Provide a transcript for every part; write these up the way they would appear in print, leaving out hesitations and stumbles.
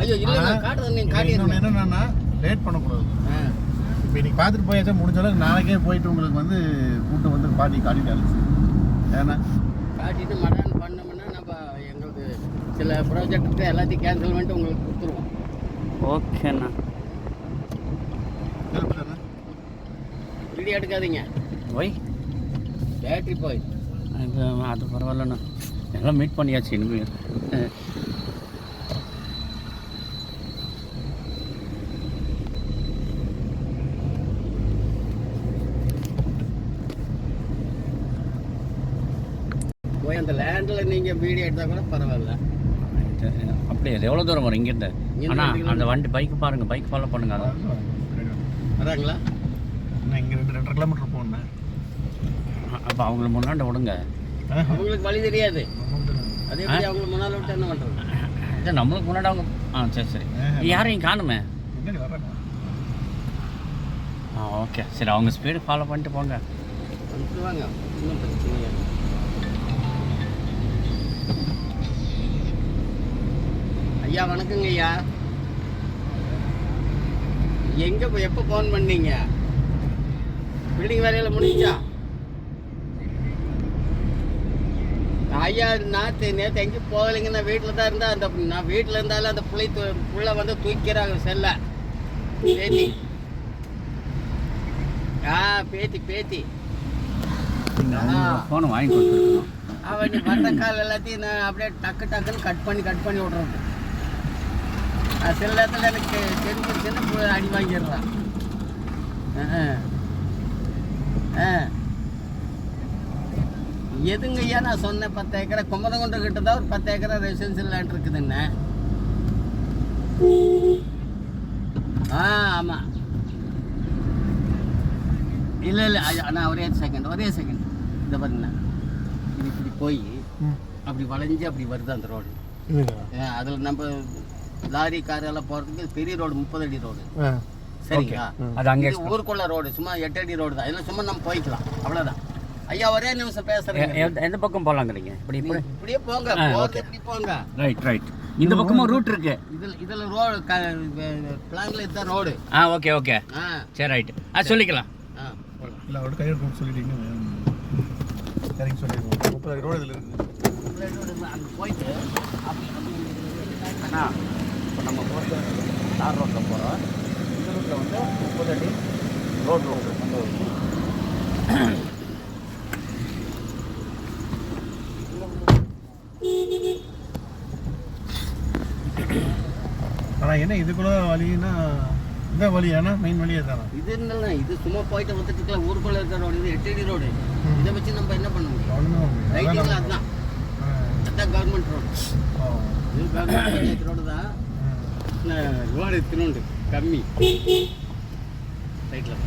ஐயோ இல்லை காட்டுறது நீங்கள் காட்டிடுங்க. என்னன்னா லேட் பண்ணக்கூடாது. இப்போ இன்னைக்கு பார்த்துட்டு போயாச்சா முடிஞ்சாலும் நாளைக்கே போயிட்டு உங்களுக்கு வந்து கூட்டம் வந்து பாட்டி காட்டிட்டாரு. ஏன்னா காட்டிட்டு மடான் பண்ணோம்னா நம்ம எங்களுக்கு சில ப்ராஜெக்ட்டுக்கு எல்லாத்தையும் கேன்சல் பண்ணிட்டு உங்களுக்கு கொடுத்துருவோம். ஓகேண்ணா. வீடியோ எடுக்காதீங்க. ஒய் பேட்ரி போய் அது பரவாயில்லண்ணா, எல்லாம் மீட் பண்ணியாச்சு. இனிமேல் போய் அந்த லேண்டில் நீங்கள் வீடியோ எடுத்தால் கூட பரவாயில்ல. அப்படியே எவ்வளோ தூரம் வரும் இங்கேருந்து? ஆனால் அந்த வண்டி பைக்கு பாருங்கள், பைக் ஃபாலோ பண்ணுங்க. அதான் வராங்களா? நான் இங்கே 2.5 கிலோமீட்டர் போகணும். அப்போ அவங்கள முன்னாடி விடுங்க. அவங்களுக்கு வழி தெரியாது. அதே மாதிரி அவங்களை முன்னால் விட்டு என்ன பண்ணுறது? இல்லை நம்மளுக்கு முன்னாடி அவங்க சரி சரி யாரையும் காணுமே. ஓகே சரி, அவங்க ஸ்பீடு ஃபாலோ பண்ணிட்டு போங்க. வந்துடுவாங்க, இன்னும் பிரச்சனை இல்லை. ஐயா வணக்கங்க ஐயா. எங்கே எப்போ ஃபோன் பண்ணீங்க? பில்டிங் வேலையில் முடிஞ்சா? ஐயா நேற்று எங்கேயும் போகலைங்க. நான் வீட்டில் தான் இருந்தேன். அந்த நான் வீட்டில் இருந்தாலும் அந்த புள்ள வந்து தூக்கிறாங்க செல்ல. பேத்தி பேத்தி ஃபோனை வாங்கி கொடுத்துருக்கணும். அவன் வந்த கால் எல்லாத்தையும் நான் அப்படியே டக்குன்னு கட் பண்ணி விட்றது. சில நேரத்தில் எனக்கு தெரிஞ்சிருச்சுன்னா அடி வாங்கிடுறான். எதுங்க ஐயா நான் சொன்னேன் 10 ஏக்கரை குமரகுண்ட கிட்ட தான் ஒரு 10 ஏக்கரை ரெசிடென்சியல் லேண்ட் இருக்குதுன்னு. ஆமாம். இல்லை ஆனால் ஒரே செகண்ட் இந்த பாருங்கண்ணா, இப்படி போய் அப்படி வளைஞ்சு அப்படி வருது அந்த ரோடு. அதில் நம்ம லாரி கார் எல்லாம் போகிறதுக்கு பெரிய ரோடு 30 அடி ரோடு. சரிங்களா? அது அங்கே ஊருக்குள்ள ரோடு சும்மா 8 அடி ரோடு தான். இதில் சும்மா நம்ம போய்க்கலாம், அவ்வளோதான். ஐயா ஒரே நிமிஷம் பேசுகிறேன். எந்த பக்கம் போகலாங்கிறீங்க? இப்படியே போங்க, இப்படி போங்க. ரைட். இந்த பக்கமும் ரூட் இருக்கு. இதில் ரோடு பிளான்ல இதுதான் ரோடு. ஓகே சரி ரைட். சொல்லிக்கலாம். இல்லை அவரோட கையில் கூப்பிட்டு சொல்லிட்டீங்க. சரிங்க சொல்லிடுவோம். 30 ரோடு இதில் இருக்குது. அங்கே போயிட்டு அண்ணா இப்போ நம்ம போகிறது தார் ரோட்டில் போகிறோம். இந்த ரூட்டில் வந்து 30 அடி ரோடு வந்து ஆனால் என்ன இதுக்குள்ள வழின்னா இந்த வழி ஏன்னா மெயின் வழியே தானே இது. இல்லை இது சும்மா போயிட்டு வந்துட்டுக்கலாம். ஊருக்குள்ளே இருக்கிற ரோடு இது 8 அடி ரோடு. இதை வச்சு நம்ம என்ன பண்ண முடியும்? ரைட்டிங்கில் அதுதான் கவர்மெண்ட் ரோடு. இது கவர்மெண்ட் ரோடு தான். ரோடு திருண்டு கம்மி ரைட்டில்.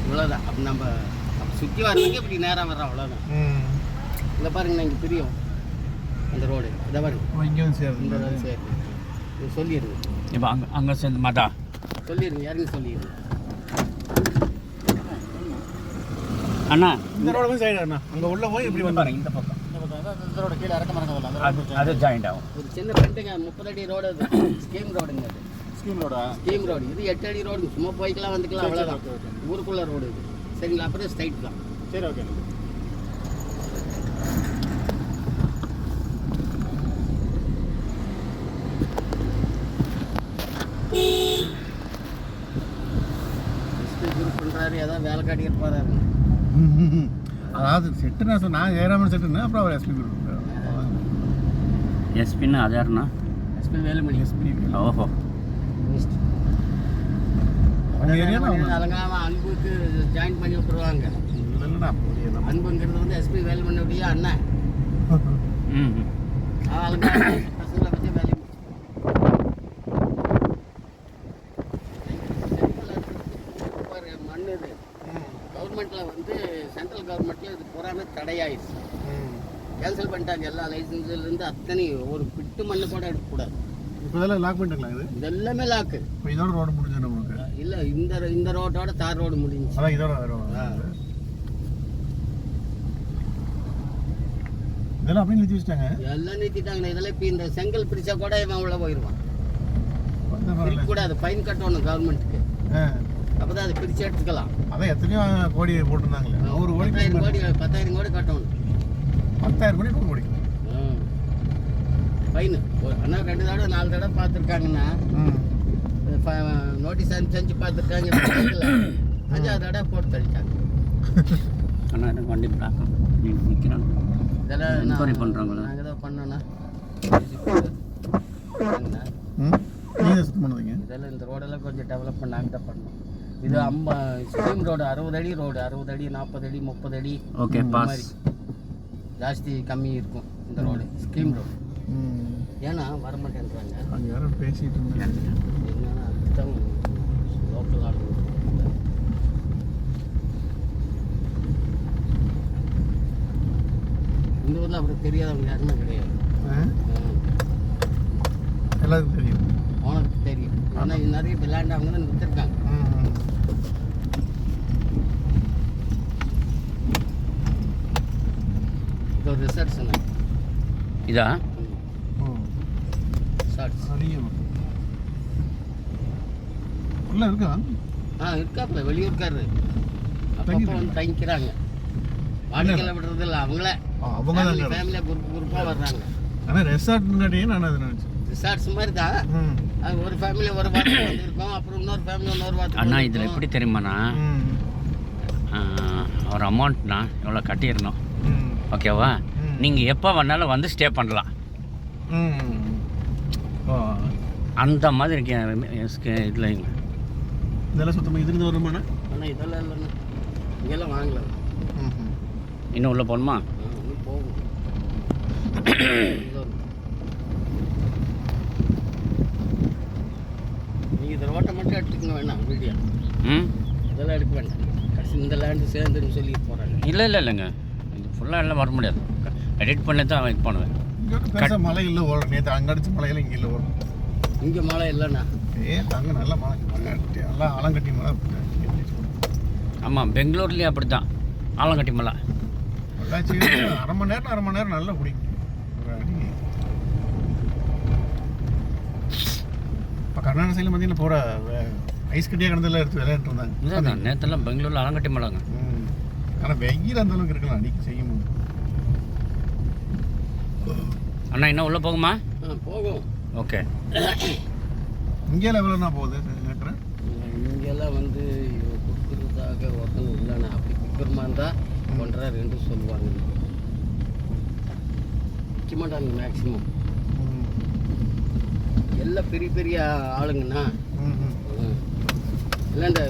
இவ்வளோதான். அப்போ நம்ம சுற்றி வர்றதுக்கு இப்படி நேராக வர்றோம், அவ்வளோதான். இல்லை பாருங்கண்ணா, இங்கே பிரியும் அந்த ரோடு. இதை பாருங்க, இங்கே வந்து சேருது. இந்த ரோடு சரி இது சொல்லிடுங்க. இப்போ அங்கே சேர்ந்து மாதா சொல்லிடுங்க, யாருங்க சொல்லிடுங்க. அண்ணா இந்த ரோடு வந்து சைடு அண்ணா அங்கே உள்ள போய் இப்படி வந்தாங்க. இந்த பக்கம் இந்த ரோடு கீழே இறக்க மறக்க அது ஜாயிண்ட் ஆகும். ஒரு சின்ன ஃப்ரெண்டுங்க 30 அடி ரோடு. அது ஸ்கீம் ரோடுங்க. அது ஸ்கீம் ரோடு. இது 8 அடி ரோடு. சும்மா போய்க்கலாம் வந்துக்கலாம், அவ்வளோதான். ஊருக்குள்ள ரோடு இது. சரிங்களா? அப்புறம் ஸ்ட்ரைட் தான். சரி ஓகே. பண்ணுறாரு, ஏதாவது வேலை காட்டிட்டு போகிறாரு. அதாவது செட்டு நான் சொன்னேன், நான் ஜெயராமன் செட்டுன்னு அப்புறம் அவர் எஸ்பி எஸ்பின்னா அது யாருண்ணா? எஸ்பி வேலுமணி. எஸ்பி ஓஹோ. அலங்காம அன்புக்கு ஜாயின் பண்ணி விட்டுருவாங்க. அன்புங்கிறது வந்து எஸ்பி வேலுமணியுடைய அண்ணன். அலங்காம பசங்களை பற்றி வேலை மண் இது கவர்மெண்ட்டில் வந்து சென்ட்ரல் கவர்மெண்ட்டில் இது பூராமே தடையாயிடுச்சு. கேன்சல் பண்ணிட்டாங்க. எல்லா லைசன்ஸ்லேருந்து அத்தனை ஒரு பிட்டு மண்ணு கூட எடுக்கக்கூடாது. இதெல்லாம் லாக் பண்ணிட்டாங்களா? இது இதெல்லாமே லாக்கு. இதோட ரோடு முடிஞ்சு நமக்கு இல்லை, இந்த ரோட்டோட தார் ரோடு முடிஞ்சு. அதான் இதோட இதெல்லாம் அப்படியே நிறுத்தி வச்சிட்டாங்க. எல்லாம் நிறுத்திட்டாங்க. இதெல்லாம் இப்போ இந்த செங்கல் பிரிச்சா கூட இவன் உள்ள போயிடுவான். பரவாயில்ல. பிரிக்கக்கூடாது, ஃபைன் கட்டணும் கவர்மெண்ட்டுக்கு. ஆ. அப்பதான் அதை பிரிச்சு எடுத்துக்கலாம். அதான் எத்தனையோ கோடி போட்டிருந்தாங்களே. 100 கோடி 10,000 கோடி கட்டணும். 10,000 கோடி 100 கோடி ஃபைனு. அண்ணா 2 தடவை 4 தடவை பார்த்துருக்காங்கன்னா நோட்டீஸ் அனுப்பிச்சு பார்த்துருக்காங்க. 5ஆவது தடவை போட்டு தள்ளிட்டாங்க. ஆனால் எனக்கு வண்டி பிளாக்கம் நிற்கிறாங்க. இதெல்லாம் என்கொயரி பண்ணுறாங்களா? நாங்கள் தான் பண்ணோண்ணா. நீங்கள் சுத்தம் பண்ணுவீங்க. இதெல்லாம் இந்த ரோடெல்லாம் கொஞ்சம் டெவலப் பண்ணாங்க தான் பண்ணோம். இது ஸ்கீம் ரோடு 60 அடி ரோடு, 60 அடி 40 அடி 30 அடி ஓகே மாதிரி ஜாஸ்தி கம்மி இருக்கும் இந்த ரோடு ஸ்கீம் ரோடு. ஏன்னா வரமாட்டேன்றாங்க. அங்கே யாரும் பேசிட்டு இருந்தாங்க. என்னன்னா அதுதான் லோக்கல் ஆடு. இந்த ஊரில் அப்படி தெரியாதவங்க யாருமே கிடையாது. எல்லாருக்கும் தெரியும். உனக்கு தெரியும். ஆனால் நிறைய இப்போ லேண்ட் அவங்க தான் விற்றுருக்காங்க. இது ஒரு ரிசார்ட்ஸ் இதா ரிசார்ட்ஸ் உள்ள இருக்கா? இருக்காப்புல வெளியூர்காரரு அப்பப்போ வந்து தங்கிக்கிறாங்க. வாடகையில் விடுறது இல்லை, அவங்களே ஃபேமிலியாக குரூப்பாக வர்றாங்க. ஆனால் ரெசார்ட்ங்காட்டியே நான் அதை நினச்சேன். ரிசார்ட்ஸ் மாதிரி தான். அது ஒரு ஃபேமிலி ஒரு வாரத்துக்கு வந்துருக்கோம், அப்புறம் இன்னொரு ஃபேமிலி இன்னொரு வாரத்துக்கு. அண்ணா இதில் எப்படி தெரியுமாண்ணா, ஒரு அமௌண்ட்னா எவ்வளோ கட்டிடணும், ஓகேவா? நீங்கள் எப்போ வேணாலும் வந்து ஸ்டே பண்ணலாம். அந்த மாதிரி இதில் இதெல்லாம் சுத்தமாக இருந்து வருமாண்ணா? ஆனால் இதெல்லாம் இல்லைண்ணா, இங்கெல்லாம் வாங்கல. இன்னும் உள்ளே போகணுமா? இன்னும் போகும். நீங்கள் இந்த ரோட்டை மட்டும் எடுத்துக்கங்க வேணாம் வீடியோ. இதெல்லாம் எடுக்க வேண்டாம். கடைசி இந்த லேண்டு சேர்ந்துன்னு சொல்லி போகிறாங்க. இல்லைங்க, இது ஃபுல்லாக எல்லாம் வர முடியாது. எடிட் பண்ணி தான் இது பண்ணுவேன். மழை இல்லை ஓடும். நேற்று அங்கே அடிச்ச மழையில் இங்கே இல்லை ஓடும். இங்கே மழை இல்லைண்ணா. அங்கே நல்லா மழை, எல்லாம் ஆலங்கட்டி மழை. ஆமாம், பெங்களூர்லேயும் அப்படி தான் ஆலங்கட்டி மழை. அரை மணி நேரம் நல்லா பிடிக்கும். இப்போ கர்நாடக சைடில் பார்த்தீங்கன்னா போகிற ஐஸ் கட்டியாக கிடந்தெல்லாம் எடுத்து விளையாட்டு இருந்தாங்க. இதுதான் நேற்றுலாம் பெங்களூரில் ஆலங்கட்டி மழைங்க. ஆனால் வெயில் அந்த அளவுக்கு இருக்கலாம் அன்றைக்கி செய்யும் போது. அண்ணா இன்னும் உள்ளே போகுமா? போகும். ஓகே. இங்கேலாம் எவ்வளோண்ணா போகுது கேட்குறேன்? இங்கெல்லாம் வந்து கொடுக்குறதாக ஒருத்தங்க இல்லைண்ணா. அப்படி கொடுக்குறமா இருந்தால் 1.5-2 சொல்லுவாங்க. விற்க மாட்டாங்க மேக்ஸிமம். எல்லாம் பெரிய பெரிய ஆளுங்கண்ணா. இல்லை இந்த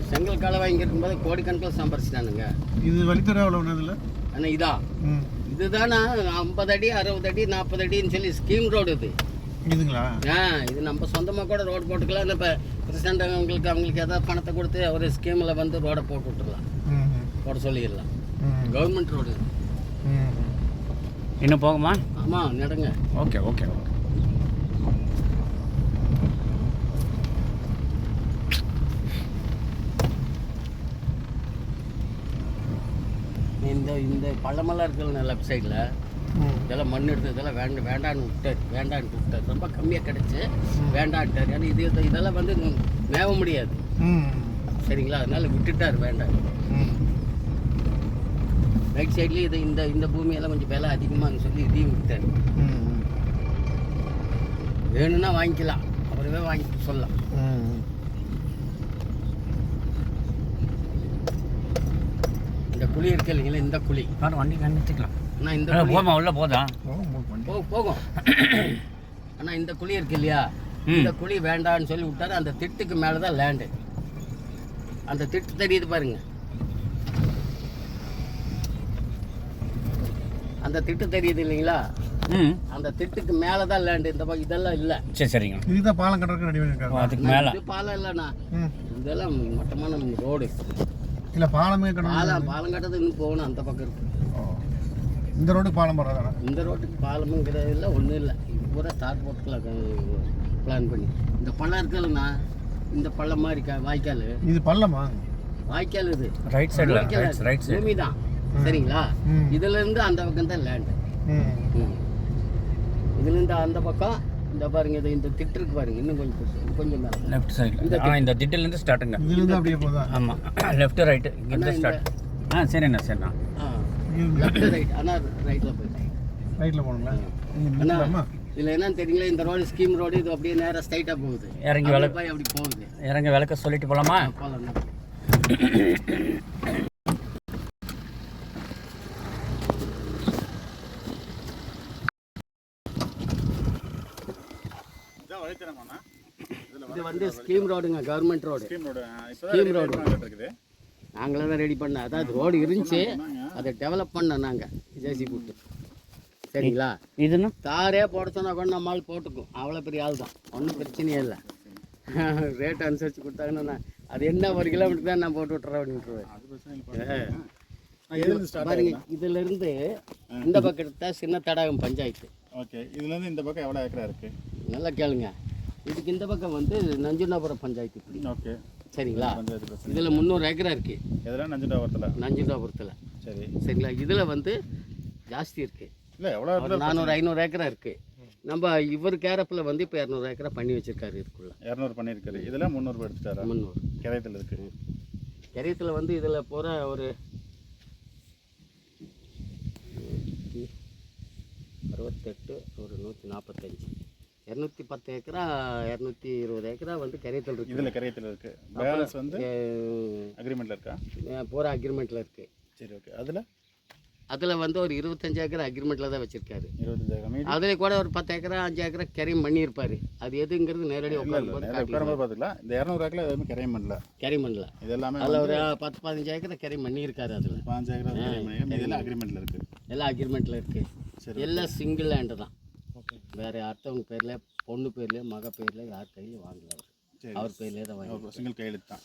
செங்கல் காலை வாங்கி இருக்கும்போது கோடிக்கணக்கில் சம்பாரிச்சிட்டானுங்க. இது வழித்தர எவ்வளோ இதில்? ஆனால் இதுதானா 50 அடி 60 அடி 40 அடின்னு சொல்லி ஸ்கீம் ரோடு இது. இதுங்களா? இது நம்ம சொந்தமாக கூட ரோடு போட்டுக்கலாம். இப்போ பிரசிடண்ட் அவங்களுக்கு ஏதாவது பணத்தை கொடுத்து ஒரு ஸ்கீமில் வந்து ரோடை போட்டு விட்டுடலாம், போட சொல்லிடலாம். கவர்மெண்ட் ரோடு இன்னும் போகுமா? ஆமாம், நடங்க. ஓகே. இந்த பள்ளமெல்லாம் இருக்குல்ல லெஃப்ட் சைடில், இதெல்லாம் மண் எடுத்து இதெல்லாம் வேண்டான்னு விட்டார். ரொம்ப கம்மியாக கிடச்சி வேண்டான்ட்டார். ஏன்னா இதெல்லாம் வந்து மேவ முடியாது, சரிங்களா? அதனால விட்டுட்டார், வேண்டாம். ரைட் சைட்லேயே இந்த பூமியெல்லாம் கொஞ்சம் விலை அதிகமானு சொல்லி இதையும் விட்டார். வேணும்னா வாங்கிக்கலாம், அப்புறமே வாங்கி சொல்லலாம். இந்த குழி இருக்கு இல்லைங்களா, இந்த குழி வண்டி கண்டிக்கலாம். ஆனால் இந்த போமா உள்ள போதா போகும். ஆனால் இந்த குழி இருக்கு இல்லையா, இந்த குழி வேண்டான்னு சொல்லி விட்டாரு. அந்த திட்டுக்கு மேலே தான் லேண்டு. அந்த திட்டு தெரியுது பாருங்க, அந்த திட்டு தெரியுது இல்லைங்களா, அந்த திட்டுக்கு மேலே தான் லேண்டு. இந்த இதெல்லாம் இல்லை. சரிங்க. இதுதான் பாலம் கட்டுறதுக்கு ரெடி பண்ணிருக்காங்க. அதுக்கு மேலே இது பாலம் இல்லைண்ணா, இதெல்லாம் மட்டமான ரோடு. இல்லை பாலமே கட்டணும். பாலம் கட்டுறது இன்னும் போகணும், அந்த பக்கம் இருக்கு. இந்த ரோட்டுக்கு பாலம் போடுறதா? இந்த ரோட்டுக்கு பாலமுங்கிறது இல்லை, ஒன்றும் இல்லை. இது பூரா தார் போட்டுக்கலாம் பிளான் பண்ணி. இந்த பள்ளம் இருக்குல்லண்ணா, இந்த பள்ளம் மாதிரி வாய்க்கால். இது பள்ளமா? வாய்க்கால் இது ரைட் சைடில், ரைட் சைடு பூமி தான், சரிங்களா? இதுல இருந்து அந்த பக்கம் தான் லேண்டு. இதுலேருந்து அந்த பக்கம் இந்த பாருங்க, இது இந்த திட்டு இருக்கு பாருங்க, இன்னும் கொஞ்சம் பெருசு, கொஞ்சம் மேலே லெஃப்ட் சைடில் இந்த திட்டிலேருந்து ஸ்டார்ட்டுங்க. இதுலேருந்து அப்படியே போதா? ஆமாம், லெஃப்ட் ரைட்டு இங்கேருந்து ஸ்டார்ட். சரிண்ணா சரிண்ணா. லெஃப்ட் ரைட், ஆனால் ரைட்டில் போயிட்டேன். ரைட்டில் போகணுங்களா? அண்ணா இதில் என்னன்னு தெரியுங்களா, இந்த ரோடு ஸ்கீம் ரோடு, இது அப்படியே நேராக ஸ்ட்ரைட்டாக போகுது. இறங்கி போய் அப்படி போகுது. இறங்க விளக்க சொல்லிட்டு போகலாமா? போகலாம். இது வந்து ஸ்கீம் ரோடுங்க, கவர்மெண்ட் ரோடு. ஸ்கீம் ரோடு நாங்களே தான் ரெடி பண்ணோம். அதாவது ரோடு இருந்துச்சு, அதை டெவலப் பண்ணோம் நாங்கள் ஜேசி கூட்டு. சரிங்களா? இதுன்னா தாரே போட சொன்னா கூட நம்மளால் போட்டுக்கும், அவ்வளோ பெரிய ஆள் தான், ஒன்றும் பிரச்சனையே இல்லை. ரேட் அனுசரித்து கொடுத்தாங்கன்னா அது என்ன 1 கிலோமீட்டர் தான் நான் போட்டு விட்டுறேன் அப்படின்ட்டுருவேன். பாருங்க, இதுலேருந்து இந்த பக்கத்தை சின்ன தடாகம் பஞ்சாயத்து. ஓகே, இதுலேருந்து இந்த பக்கம் எவ்வளோ ஏக்கரா இருக்குது? நல்லா கேளுங்க. இதுக்கு இந்த பக்கம் வந்து நஞ்சுண்டாபுரம் பஞ்சாயத்து இப்படி. ஓகே, சரிங்களா? இதில் 300 ஏக்கரா இருக்குது. இதெல்லாம் நஞ்சுண்டாபுரத்தில். நஞ்சுண்டாபுரத்தில். சரி சரிங்களா? இதில் வந்து ஜாஸ்தி இருக்குது. இல்லை எவ்வளோ 400-500 ஏக்கரா இருக்குது. நம்ம இவர் கேரப்பில் வந்து இப்போ 200 ஏக்கரா பண்ணி வச்சுருக்காரு. இதுக்குள்ள 200 பண்ணியிருக்காரு. இதில் 300 எடுத்துட்டாரா? 300 கிரையத்தில் இருக்குது. கிரையத்தில் வந்து இதில் போகிற ஒரு 68 ஒரு 145 210 ஏக்கரா 220 ஏக்கரா வந்து கரையத்தில் இருக்குது. இதில் கிரையத்தில் இருக்குது. பேலன்ஸ் வந்து அக்ரிமெண்ட்டில் இருக்கா? போகிற அக்ரிமெண்ட்டில் இருக்குது. சரி, ஓகே. அதில் வந்து ஒரு 25 ஏக்கர் அக்ரிமெண்ட்டில் தான் வச்சுருக்காரு. 25 ஏக்கர். அதில் கூட ஒரு 10 ஏக்கரா 5 ஏக்கரா கரையும் பண்ணியிருப்பார். அது எதுங்கிறது நேரடியாக உட்காரும்போது பார்த்துக்கலாம். இந்த 200 ஏக்கரில் எதுவுமே கரையம் பண்ணல. கரையும் பண்ணல. இது எல்லாமே அதில் ஒரு 10-15 ஏக்கரை கரையும் பண்ணியிருக்காரு. அதில் 5 ஏக்கர் கரையம் பண்ணி இதெல்லாம் அக்ரிமெண்ட்டில் இருக்குது. எல்லாம் அக்ரிமெண்ட்டில் இருக்குது. சரி, எல்லாம் சிங்கிள் லேண்டு தான். ஓகே. வேறு அடுத்தவங்க பேரில், பொண்ணு பேர்லேயே, மக பேரில் யார் கையிலையும் வாங்கல. அவர் பேர்லேயே தான் வாங்கி சிங்கிள் கையெழுத்து தான்.